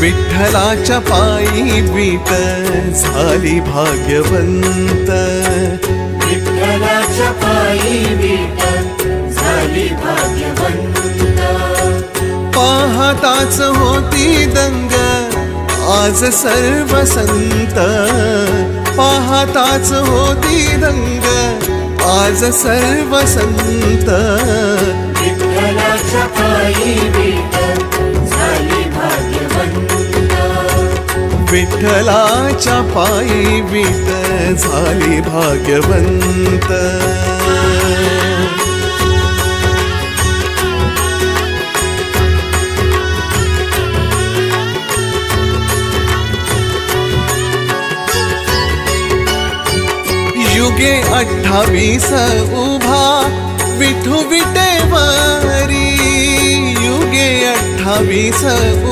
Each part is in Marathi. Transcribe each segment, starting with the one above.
विठ्ठलाच्या पायी वीट झाली भाग्यवंत, विठ्ठलाच्या पायी वीट झाली भाग्यवंत. पाहताच होती दंग आज सर्व संत, पाहताच होती दंग आज सर्व संत. विठ्ठलाच्या पायी वीट झाली भाग्यवंत, विठ्ठलाच्या पायी वीट झाली भाग्यवंत. युगे 28 उभा विठू विटेवरी, युगे 28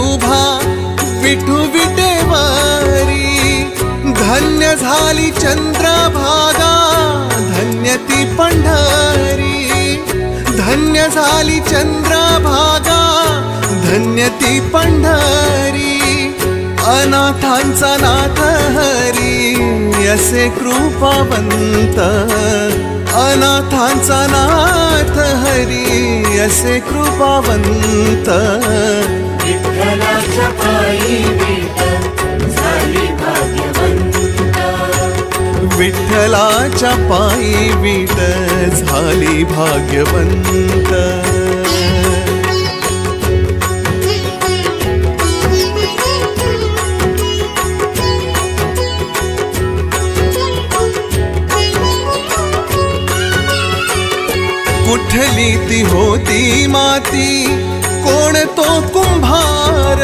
उभा विठू विटेवरी. धन्य झाली चंद्रभागा धन्य ती पंढरी, धन्य झाली चंद्रभागा धन्य ती पंढरी. अनाथांचा नाथ हरी असे कृपावंत, अनाथांचा नाथ हरी असे कृपावंत. विठ्ठलाच्या पायी वीट झाली भाग्यवंत, विठ्ठलाच्या पायी वीट झाली भाग्यवंत. कुठली ती होती माती कोण तो कुंभार,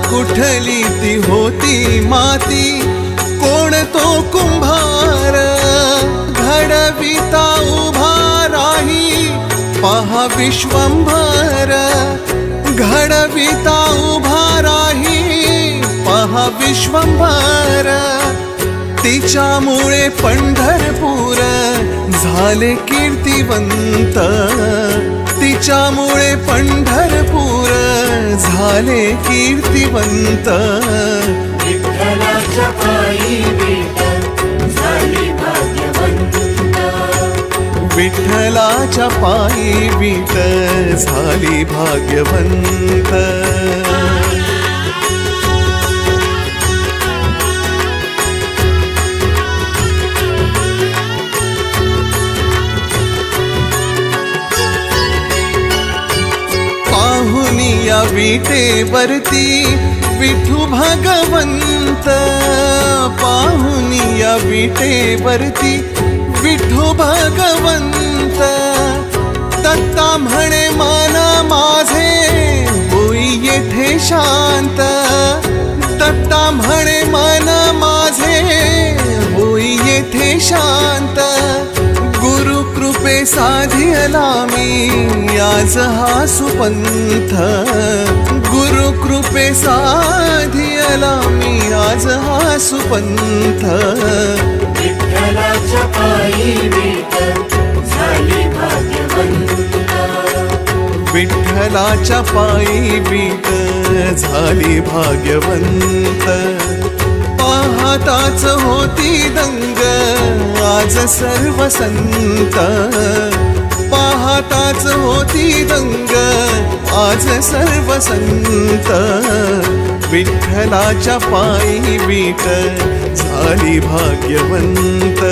कुठली ती होती माती कोण तो कुंभार. घडविता उभा राही पहा विश्वंभर, घडविता उभा राही पहा विश्वंभर. तिच्यामुळे पंढरपूर झाले कीर्तिवंत, तिच्यामुळे पंढरपूर झाले कीर्तिवंत. विठ्ठलाच्या पायी वीट झाली भाग्यवंत, विठ्ठलाच्या पायी वीट झाली भाग्यवंत. पाहुनिया विटेवरती विठू भगवंत, पाहुनिया विटेवरती विठू भगवंत. दत्ता म्हणे मन माझे होई येथे शांत, दत्ता म्हणे मन माझे होई येथे शांत. गुरु कृपे साधियला मी आज हा सुपंथ, गुरु कृपे साधियला मी आज हा सुपंथ. विठ्ठलाच्या पायी वीट झाली भाग्यवंत, विठ्ठलाच्या पायी वीट झाली भाग्यवंत. पाहताच होती दंग आज सर्व संत, पाहताच होती दंग आज सर्व संत. विठ्ठलाच्या पायी वीट झाली भाग्यवंत.